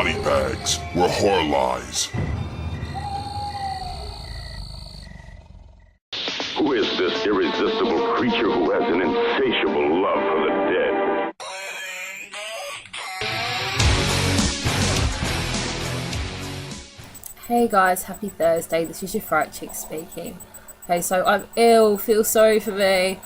body bags were horror lies. Who is this irresistible creature who has an insatiable love for the dead? Hey guys, happy Thursday. This is your fright chick speaking. Okay, so I'm ill, feel sorry for me,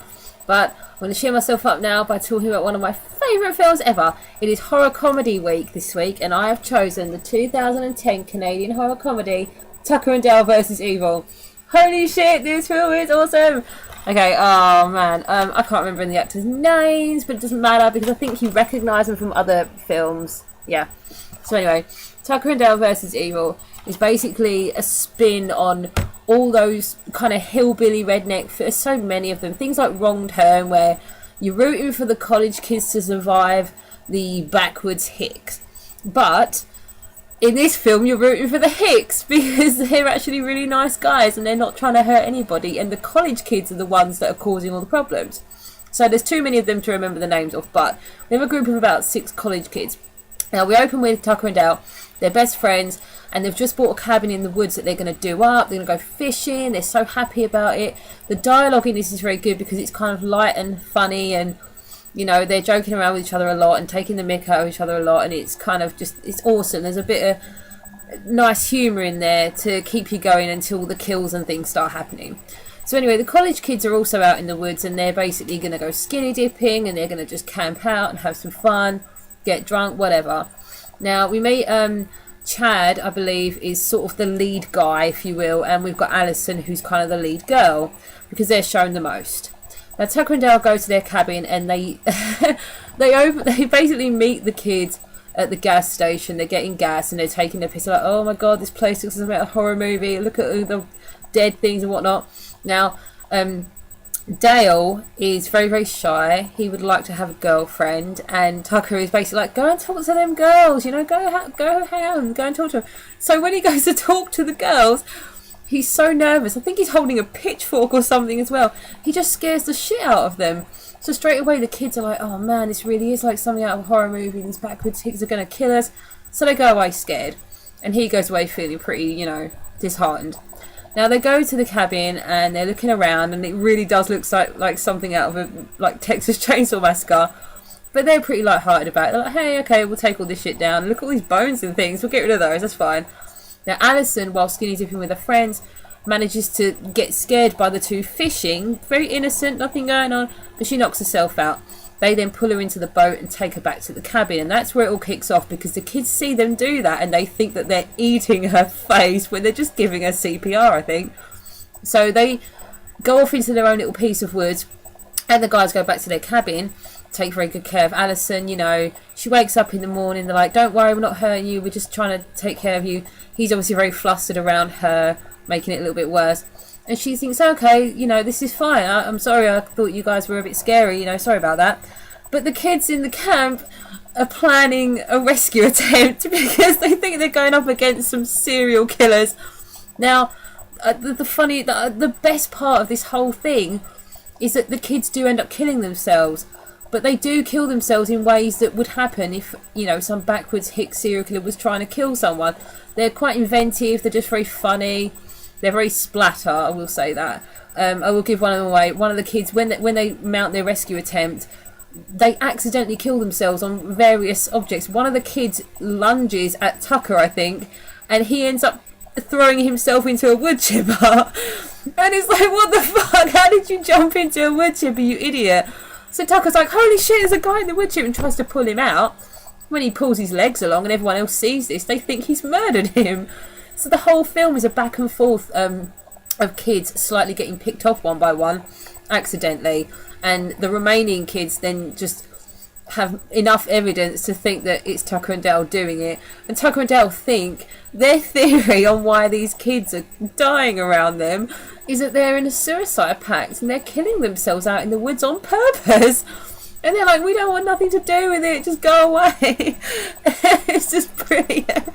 but I'm going to cheer myself up now by talking about one of my favourite films ever. It is horror comedy week this week, and I have chosen the 2010 Canadian horror comedy Tucker and Dale vs. Evil. Holy shit, this film is awesome! Okay, oh man, I can't remember the actors' names, but it doesn't matter because I think you recognise them from other films. Yeah. So anyway, Tucker and Dale vs. Evil is basically a spin on all those kind of hillbilly redneck, there's so many of them, things like Wrong Turn, where you're rooting for the college kids to survive the backwoods hicks, but in this film you're rooting for the hicks because they're actually really nice guys and they're not trying to hurt anybody, and the college kids are the ones that are causing all the problems. So there's too many of them to remember the names of, but we have a group of about 6 college kids. Now we open with Tucker and Dale. They're best friends and they've just bought a cabin in the woods that they're going to do up. They're going to go fishing. They're so happy about it. The dialogue in this is very good because it's kind of light and funny, and you know, they're joking around with each other a lot and taking the mick out of each other a lot, and it's kind of just, it's awesome. There's a bit of nice humour in there to keep you going until the kills and things start happening. So anyway, the college kids are also out in the woods and they're basically going to go skinny dipping and they're going to just camp out and have some fun, get drunk, whatever. Now we meet Chad, I believe, is sort of the lead guy, if you will, and we've got Alison, who's kind of the lead girl, because they're shown the most. Now Tucker and Dale go to their cabin and they they basically meet the kids at the gas station. They're getting gas and they're taking their piss, like, oh my god, this place looks like a horror movie, look at all the dead things and whatnot. Now Dale is very, very shy. He would like to have a girlfriend, and Tucker is basically like, go and talk to them girls, you know, go hang out, go and talk to them. So when he goes to talk to the girls, he's so nervous. I think he's holding a pitchfork or something as well. He just scares the shit out of them. So straight away the kids are like, oh man, this really is like something out of a horror movie. These backwoods hicks are going to kill us. So they go away scared, and he goes away feeling pretty, you know, disheartened. Now they go to the cabin and they're looking around, and it really does look like something out of a like Texas Chainsaw Massacre. But they're pretty light-hearted about it. They're like, hey, okay, we'll take all this shit down. Look at all these bones and things. We'll get rid of those. That's fine. Now Alison, while skinny dipping with her friends, manages to get scared by the two fishing. Very innocent, nothing going on, but she knocks herself out. They then pull her into the boat and take her back to the cabin, and that's where it all kicks off because the kids see them do that and they think that they're eating her face when they're just giving her CPR, I think. So they go off into their own little piece of woods, and the guys go back to their cabin, take very good care of Alison. You know, she wakes up in the morning, they're like, don't worry, we're not hurting you, we're just trying to take care of you. He's obviously very flustered around her, making it a little bit worse. And she thinks, okay, you know, this is fine. I'm sorry, I thought you guys were a bit scary, you know, sorry about that. But the kids in the camp are planning a rescue attempt because they think they're going up against some serial killers. Now, the best part of this whole thing is that the kids do end up killing themselves. But they do kill themselves in ways that would happen if, you know, some backwoods hick serial killer was trying to kill someone. They're quite inventive, they're just very funny. They're very splatter, I will say that. I will give one of them away. One of the kids, when they mount their rescue attempt, they accidentally kill themselves on various objects. One of the kids lunges at Tucker, I think, and he ends up throwing himself into a wood chipper. And it's like, what the fuck? How did you jump into a wood chipper, you idiot? So Tucker's like, holy shit, there's a guy in the wood chipper, and tries to pull him out. When he pulls his legs along and everyone else sees this, they think he's murdered him. So the whole film is a back and forth of kids slightly getting picked off one by one, accidentally, and the remaining kids then just have enough evidence to think that it's Tucker and Dale doing it. And Tucker and Dale think their theory on why these kids are dying around them is that they're in a suicide pact and they're killing themselves out in the woods on purpose. And they're like, we don't want nothing to do with it, just go away. It's just brilliant.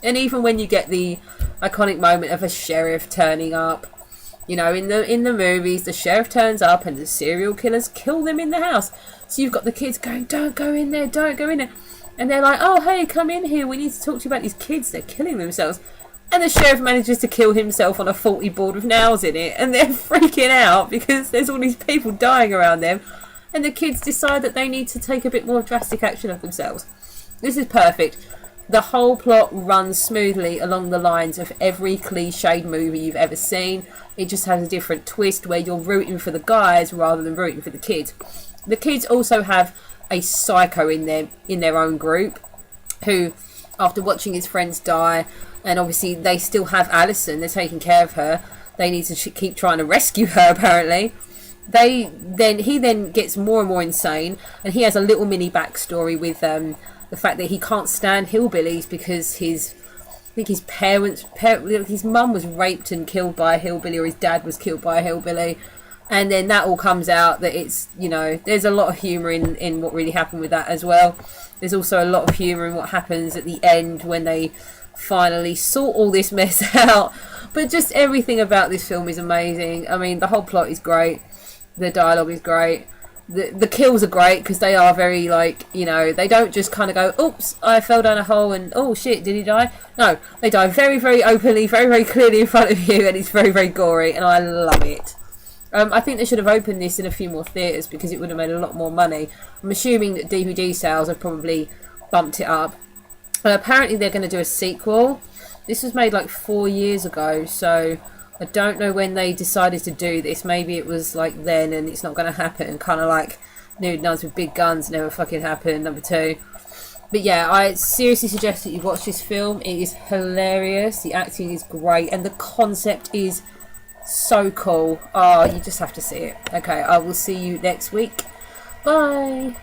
And even when you get the iconic moment of a sheriff turning up, you know, in the movies, the sheriff turns up and the serial killers kill them in the house. So you've got the kids going, don't go in there, don't go in there. And they're like, oh, hey, come in here. We need to talk to you about these kids. They're killing themselves. And the sheriff manages to kill himself on a faulty board with nails in it. And they're freaking out because there's all these people dying around them. And the kids decide that they need to take a bit more drastic action of themselves. This is perfect. The whole plot runs smoothly along the lines of every cliched movie you've ever seen. It just has a different twist where you're rooting for the guys rather than rooting for the kids. The kids also have a psycho in their own group who, after watching his friends die, and obviously they still have Alison, they're taking care of her, they need to keep trying to rescue her apparently. He then gets more and more insane, and he has a little mini backstory with the fact that he can't stand hillbillies because his mum was raped and killed by a hillbilly, or his dad was killed by a hillbilly. And then that all comes out that it's, there's a lot of humour in what really happened with that as well. There's also a lot of humour in what happens at the end when they finally sort all this mess out. But just everything about this film is amazing. I mean, the whole plot is great. The dialogue is great. The kills are great because they are very, they don't just kind of go, oops, I fell down a hole and, oh shit, did he die? No, they die very, very openly, very, very clearly in front of you, and it's very, very gory, and I love it. I think they should have opened this in a few more theatres because it would have made a lot more money. I'm assuming that DVD sales have probably bumped it up. Apparently they're going to do a sequel. This was made like 4 years ago, so I don't know when they decided to do this. Maybe it was like then and it's not going to happen. Kind of like Nude Nuns with Big Guns never fucking happened, number 2. But yeah, I seriously suggest that you watch this film. It is hilarious. The acting is great and the concept is so cool. Oh, you just have to see it. Okay, I will see you next week. Bye.